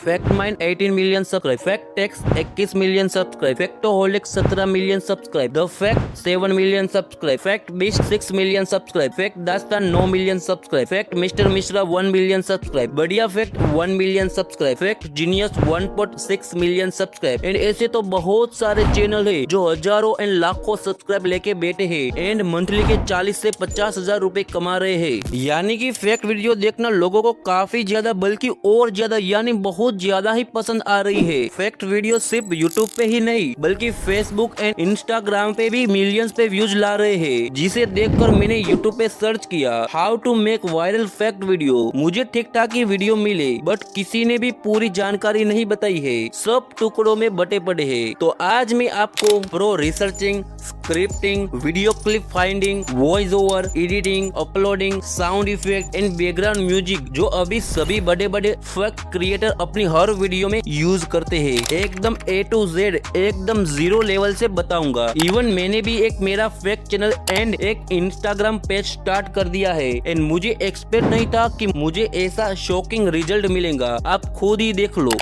Fact mind 18 million subscribe, fact techs 21 million subscribe, factoholic 17 million subscribe, the fact 7 million subscribe, fact beast 6 million subscribe, fact दास्तान 9 million subscribe, fact mister Mishra 1 million subscribe, बढ़िया fact 1 million subscribe, fact genius 1.6 million subscribe. And ऐसे तो बहुत सारे channel है जो हजारों and लाखों सब्सक्राइब लेके बैठे हैं एंड मंथली के 40 से 50 हजार रूपए कमा रहे हैं। यानी कि फैक्ट वीडियो देखना लोगों को काफी ज्यादा बल्कि और ज्यादा यानी बहुत ज्यादा ही पसंद आ रही है। फैक्ट वीडियो सिर्फ यूट्यूब पे ही नहीं बल्कि फेसबुक एंड इंस्टाग्राम पे भी मिलियंस पे व्यूज ला रहे हैं, जिसे देखकर मैंने यूट्यूब पे सर्च किया how to make viral fact video. मुझे ठीक ठाक ही वीडियो मिले बट किसी ने भी पूरी जानकारी नहीं बताई है, सब टुकड़ों में बटे पड़े हैं। तो आज मैं आपको pro researching, scripting, video clip finding, voice over, editing, uploading, sound effect and background music जो अभी सभी बड़े बड़े फैक्ट क्रिएटर अपनी हर वीडियो में यूज करते हैं, एकदम A to Z एकदम जीरो लेवल से बताऊंगा। इवन मैंने भी एक मेरा फैक्ट चैनल एंड एक इंस्टाग्राम पेज स्टार्ट कर दिया है एंड मुझे एक्सपेक्ट नहीं था कि मुझे ऐसा शॉकिंग रिजल्ट मिलेगा। आप खुद ही देख लो।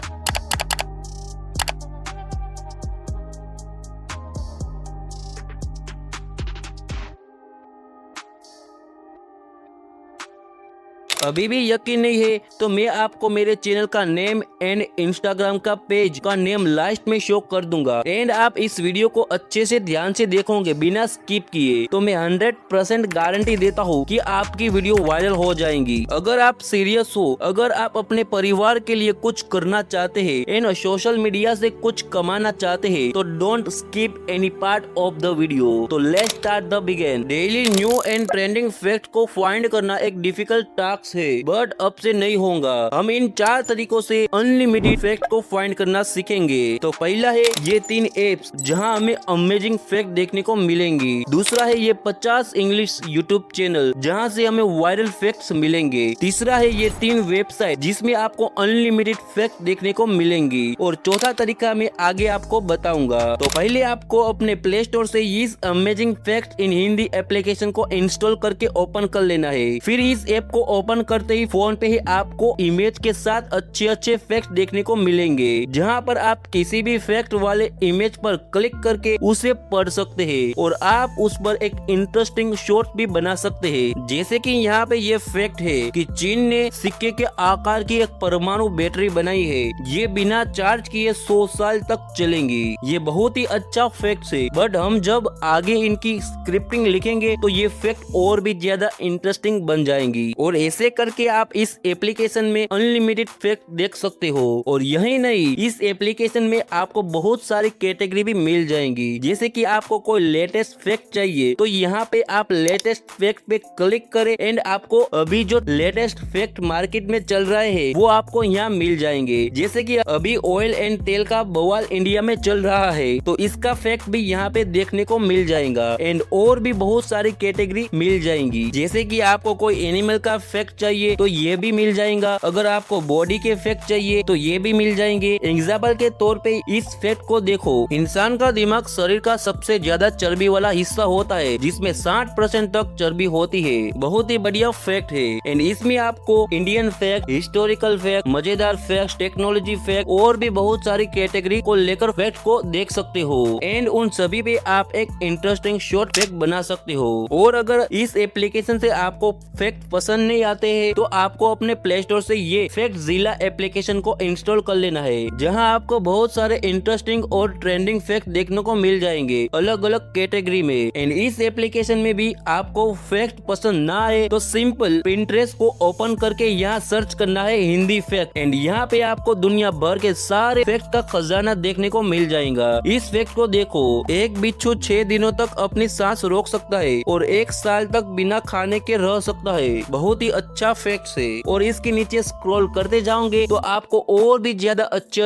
अभी भी यकीन नहीं है तो मैं आपको मेरे चैनल का नेम एंड इंस्टाग्राम का पेज का नेम लास्ट में शो कर दूंगा एंड आप इस वीडियो को अच्छे से ध्यान से देखोगे बिना स्किप किए तो मैं 100% गारंटी देता हूँ कि आपकी वीडियो वायरल हो जाएंगी। अगर आप सीरियस हो, अगर आप अपने परिवार के लिए कुछ करना चाहते हैं एंड सोशल मीडिया से कुछ कमाना चाहते हैं तो don't skip any part of the video. तो let's start the begin. Daily new and trending fact को फाइंड करना एक डिफिकल्ट टास्क है बट अब से नहीं होगा। हम इन 4 तरीकों से अनलिमिटेड फैक्ट को फाइंड करना सीखेंगे। तो पहला है ये 3 एप्स जहां हमें अमेजिंग फैक्ट देखने को मिलेंगी। दूसरा है ये 50 इंग्लिश यूट्यूब चैनल जहां से हमें वायरल फैक्ट्स मिलेंगे। तीसरा है ये 3 वेबसाइट जिसमें आपको अनलिमिटेड फैक्ट देखने को मिलेंगी। और चौथा तरीका मैं आगे आपको बताऊंगा। तो पहले आपको अपने प्ले स्टोर से इस amazing fact in Hindi application को इंस्टॉल करके ओपन कर लेना है। फिर इस ऐप को ओपन करते ही फोन पे ही आपको इमेज के साथ अच्छे फैक्ट देखने को मिलेंगे, जहां पर आप किसी भी फैक्ट वाले इमेज पर क्लिक करके उसे पढ़ सकते हैं और आप उस पर एक इंटरेस्टिंग शॉर्ट भी बना सकते हैं। जैसे कि यहाँ पे ये फैक्ट है कि चीन ने सिक्के के आकार की एक परमाणु बैटरी बनाई है, ये बिना चार्ज किए 100 साल तक चलेंगी। ये बहुत ही अच्छा फैक्ट है बट हम जब आगे इनकी स्क्रिप्टिंग लिखेंगे तो ये फैक्ट और भी ज्यादा इंटरेस्टिंग बन जाएंगी। और ऐसे करके आप इस एप्लीकेशन में अनलिमिटेड फैक्ट देख सकते हो। और यही नहीं, इस एप्लीकेशन में आपको बहुत सारी कैटेगरी भी मिल जाएंगी। जैसे कि आपको कोई लेटेस्ट फैक्ट चाहिए तो यहाँ पे आप लेटेस्ट फैक्ट पे क्लिक करें एंड आपको अभी जो लेटेस्ट फैक्ट मार्केट में चल रहे हैं वो आपको यहाँ मिल जाएंगे। जैसे कि अभी ऑयल एंड तेल का बवाल इंडिया में चल रहा है तो इसका फैक्ट भी यहाँ पे देखने को मिल जाएगा। एंड और भी बहुत सारी कैटेगरी मिल जाएंगी। जैसे कि आपको कोई एनिमल का फैक्ट चाहिए तो ये भी मिल जाएगा। अगर आपको बॉडी के फैक्ट चाहिए तो ये भी मिल जाएंगे। एग्जाम्पल के तौर पे इस फैक्ट को देखो, इंसान का दिमाग शरीर का सबसे ज्यादा चर्बी वाला हिस्सा होता है जिसमें 60% तक चर्बी होती है। बहुत ही बढ़िया फैक्ट है। एंड इसमें आपको इंडियन फैक्ट, हिस्टोरिकल फैक्ट, मजेदार फैक्ट, टेक्नोलॉजी फैक्ट और भी बहुत सारी कैटेगरी को लेकर फैक्ट को देख सकते हो एंड उन सभी पे आप एक इंटरेस्टिंग शॉर्ट फैक्ट बना सकते हो। और अगर इस एप्लीकेशन से आपको फैक्ट पसंद नहीं आते हैं तो आपको अपने प्ले स्टोर से ये फैक्ट जिला एप्लीकेशन को इंस्टॉल कर लेना है, जहां आपको बहुत सारे इंटरेस्टिंग और ट्रेंडिंग फैक्ट देखने को मिल जाएंगे अलग अलग कैटेगरी में। एंड इस एप्लीकेशन में भी आपको फैक्ट पसंद ना आए तो सिंपल पिंटरेस्ट को ओपन करके यहाँ सर्च करना है हिंदी फैक्ट एंड यहाँ पे आपको दुनिया भर के सारे फैक्ट का खजाना देखने को मिल जाएगा। इस फैक्ट को देखो, एक बिच्छू 6 दिनों तक अपनी सांस रोक सकता है और 1 साल तक बिना खाने के रह सकता है। बहुत ही अच्छा फैक्ट है। और इसके नीचे स्क्रॉल करते जाओगे तो आपको और भी ज्यादा अच्छे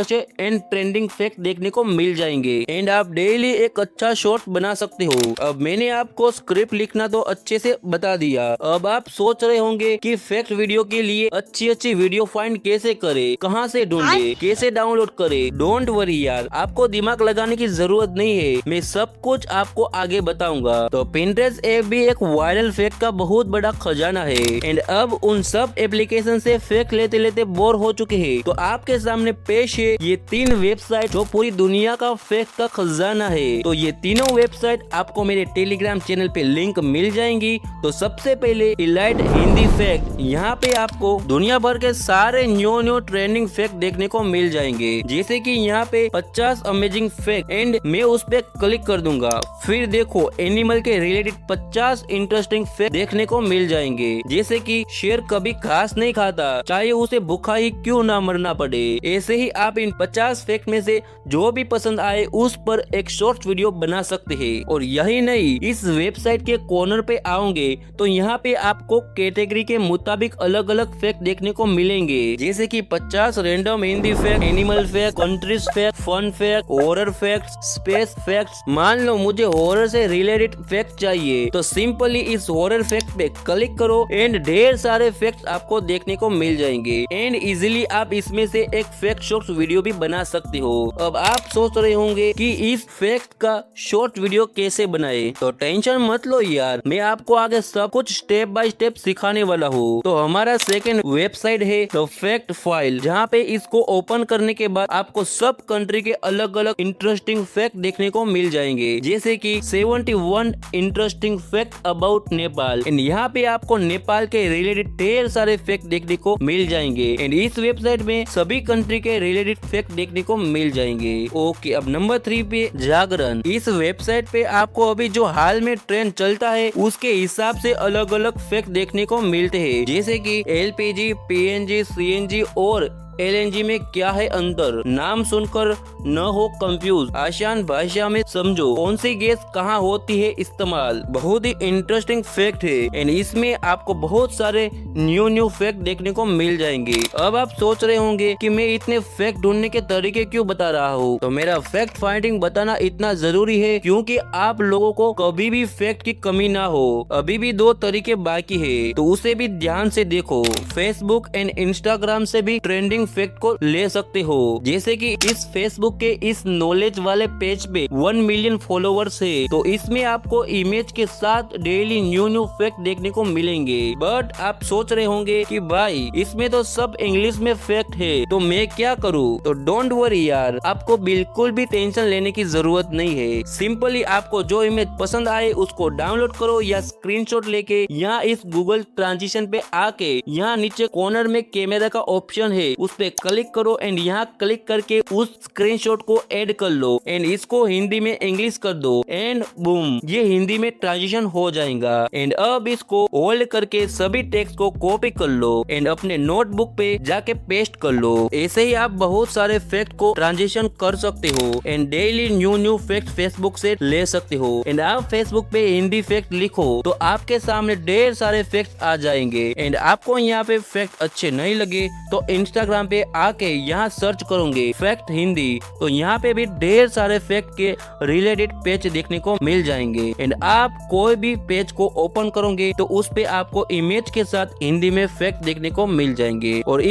एंड ट्रेंडिंग फैक्ट देखने को मिल जाएंगे एंड आप डेली एक अच्छा शॉर्ट बना सकते हो। अब मैंने आपको स्क्रिप्ट लिखना तो अच्छे से बता दिया। अब आप सोच रहे होंगे कि फैक्ट वीडियो के लिए अच्छी वीडियो फाइंड कैसे करें, कहां से ढूंढे, कैसे डाउनलोड करें। डोंट वरी यार, आपको दिमाग लगाने की जरूरत नहीं है, मैं सब कुछ आपको आगे बताऊंगा। तो पिंटरेस्ट ऐप भी एक वायरल फैक्ट का बहुत बड़ा खजाना है एंड अब उन सब एप्लीकेशन से फेक लेते लेते बोर हो चुके हैं। तो आपके सामने पेश है ये 3 वेबसाइट जो पूरी दुनिया का फेक का खजाना है। तो ये तीनों वेबसाइट आपको मेरे टेलीग्राम चैनल पे लिंक मिल जाएंगी। तो सबसे पहले इलाइट हिंदी फैक्ट, यहाँ पे आपको दुनिया भर के सारे न्यू ट्रेंडिंग फैक्ट देखने को मिल जाएंगे। जैसे कि यहाँ पे 50 अमेजिंग फैक्ट एंड मैं उस पे क्लिक कर दूंगा। फिर देखो एनिमल के रिलेटेड 50 इंटरेस्टिंग फैक्ट देखने को मिल जाएंगे। जैसे कि शेर कभी घास नहीं खाता, चाहे उसे भूखा ही क्यों ना मरना पड़े। ऐसे ही आप इन 50 फैक्ट में से जो भी पसंद आए उस पर एक शॉर्ट वीडियो बना सकते हैं। और यही नहीं, इस वेबसाइट के कॉर्नर पे आओगे तो यहाँ पे आपको कैटेगरी के मुताबिक अलग अलग फैक्ट देखने को मिलेंगे। जैसे कि 50 random Hindi fact, animal fact, countries fact, fun fact, horror fact, space fact. मान लो मुझे हॉरर से रिलेटेड फैक्ट चाहिए तो सिंपली इस हॉरर फैक्ट पे क्लिक करो एंड ढेर सारे फैक्ट आपको देखने को मिल जाएंगे। एंड इजिली आप इसमें से एक फैक्ट शॉर्ट वीडियो भी बना सकते हो। अब आप सोच रहे होंगे कि इस फैक्ट का शॉर्ट वीडियो कैसे बनाए, तो टेंशन मत लो यार, मैं आपको आगे सब कुछ स्टेप बाय स्टेप सिखाने वाला हूँ। तो हमारा सेकंड वेबसाइट है द फैक्ट फाइल, जहाँ पे इसको ओपन करने के बाद आपको सब कंट्री के अलग अलग इंटरेस्टिंग फैक्ट देखने को मिल जाएंगे। जैसे कि 71 interesting fact about Nepal and यहाँ पे आपको नेपाल के रिलेटेड ढेर सारे फैक्ट देखने को मिल जाएंगे। एंड इस वेबसाइट में सभी कंट्री के रिलेटेड फैक्ट देखने को मिल जाएंगे। ओके, अब नंबर 3 पे जागरण। इस वेबसाइट पे आपको अभी जो हाल में ट्रेंड चलता है उसके हिसाब से अलग अलग फैक्ट देखने को मिलते हैं। जैसे कि एलपीजी, पीएनजी, सीएनजी और एलएनजी में क्या है अंतर, नाम सुनकर न हो कंफ्यूज, आसान भाषा में समझो कौन सी गैस कहाँ होती है इस्तेमाल। बहुत ही इंटरेस्टिंग फैक्ट है एंड इसमें आपको बहुत सारे न्यू फैक्ट देखने को मिल जाएंगे। अब आप सोच रहे होंगे कि मैं इतने फैक्ट ढूंढने के तरीके क्यों बता रहा हूँ, तो मेरा फैक्ट फाइंडिंग बताना इतना जरूरी है क्योंकि आप लोगों को कभी भी फैक्ट की कमी ना हो। अभी भी 2 तरीके बाकी है तो उसे भी ध्यान से देखो। फेसबुक एंड इंस्टाग्राम से भी ट्रेंडिंग फैक्ट को ले सकते हो। जैसे कि इस फेसबुक के इस नॉलेज वाले पेज पे 1 मिलियन फॉलोवर्स है, तो इसमें आपको इमेज के साथ डेली न्यू फैक्ट देखने को मिलेंगे। बट आप सोच रहे होंगे कि भाई इसमें तो सब इंग्लिश में फैक्ट है, तो मैं क्या करूँ? तो डोंट वरी यार, आपको बिल्कुल भी टेंशन लेने की जरूरत नहीं है। सिंपली आपको जो इमेज पसंद आए उसको डाउनलोड करो या स्क्रीनशॉट लेके यहाँ इस गूगल ट्रांजिशन पे आके यहाँ नीचे कॉर्नर में कैमरा का ऑप्शन है, उस पे क्लिक करो एंड यहाँ क्लिक करके उस स्क्रीनशॉट को ऐड कर लो एंड इसको हिंदी में इंग्लिश कर दो एंड बूम, ये हिंदी में ट्रांजिशन हो जाएगा। एंड अब इसको होल्ड करके सभी टेक्स्ट को कॉपी कर लो एंड अपने नोटबुक पे जाके पेस्ट कर लो। ऐसे ही आप बहुत सारे फैक्ट को ट्रांजिशन कर सकते हो and daily new fact Facebook से ले सकते हो। एंड आप फेसबुक पे हिंदी फैक्ट लिखो तो आपके सामने ढेर सारे फैक्ट आ जाएंगे। एंड आपको यहाँ पे फैक्ट अच्छे नहीं लगे तो इंस्टाग्राम पे आके यहाँ सर्च करोगे फैक्ट हिंदी, तो यहाँ पे भी ढेर सारे फैक्ट के रिलेटेड पेज देखने को मिल जाएंगे। एंड आप कोई भी पेज को ओपन करोगे तो उस पे आपको इमेज के साथ हिंदी में फैक्ट देखने को मिल जाएंगे। और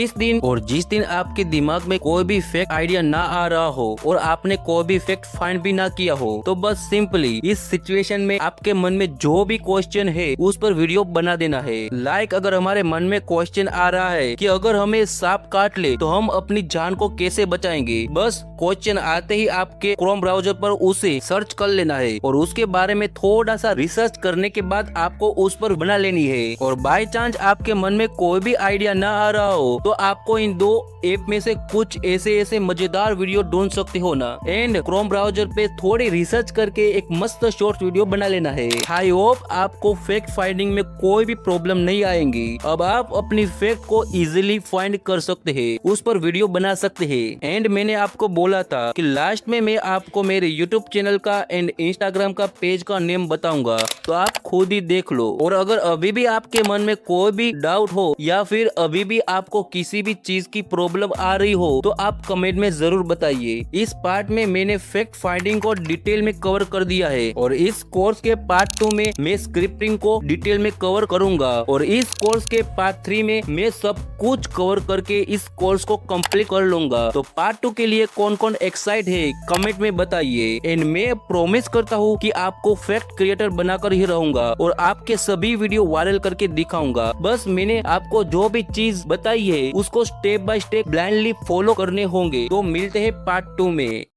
जिस दिन आपके दिमाग में कोई भी फैक्ट आइडिया ना आ रहा हो और आपने कोई भी फैक्ट फाइंड भी ना किया हो, तो बस सिंपली इस सिचुएशन में आपके मन में जो भी क्वेश्चन है उस पर वीडियो बना देना है। लाइक अगर हमारे मन में क्वेश्चन आ रहा है कि अगर हमें सांप काट ले तो हम अपनी जान को कैसे बचाएंगे, बस क्वेश्चन आते ही आपके क्रोम ब्राउजर पर उसे सर्च कर लेना है और उसके बारे में थोड़ा सा रिसर्च करने के बाद आपको उस पर बना लेनी है। और बाय चांस आपके मन में कोई भी आइडिया ना आ रहा हो तो आपको इन 2 ऐप में से कुछ ऐसे मजेदार वीडियो ढूंढ सकते हो ना। एंड क्रोम ब्राउजर पे थोड़ी रिसर्च करके एक मस्त शॉर्ट वीडियो बना लेना है। आई होप आपको फैक्ट फाइंडिंग में कोई भी प्रॉब्लम नहीं आएंगी। अब आप अपनी फैक्ट को इजिली फाइंड कर सकते हैं, उस पर वीडियो बना सकते हैं। एंड मैंने आपको बोला था कि लास्ट में मैं आपको मेरे यूट्यूब चैनल का एंड इंस्टाग्राम का पेज का नेम बताऊंगा, तो आप खुद ही देख लो। और अगर अभी भी आपके मन में कोई भी डाउट हो या फिर अभी भी आपको किसी भी चीज की प्रॉब्लम आ रही हो तो आप कमेंट में जरूर बताइए। इस पार्ट में मैंने फैक्ट फाइंडिंग को डिटेल में कवर कर दिया है और इस कोर्स के पार्ट 2 में मैं स्क्रिप्टिंग को डिटेल में कवर करूंगा और इस कोर्स के पार्ट 3 में मैं सब कुछ कवर करके इस कोर्स को कंप्लीट कर लूंगा। तो पार्ट 2 के लिए कौन कौन एक्साइट है कमेंट में बताइए। एंड मैं प्रॉमिस करता हूँ कि आपको फैक्ट क्रिएटर बनाकर ही रहूंगा और आपके सभी वीडियो वायरल करके दिखाऊंगा। बस मैंने आपको जो भी चीज बताई है उसको step by step blindly follow करने होंगे। तो मिलते हैं पार्ट 2 में।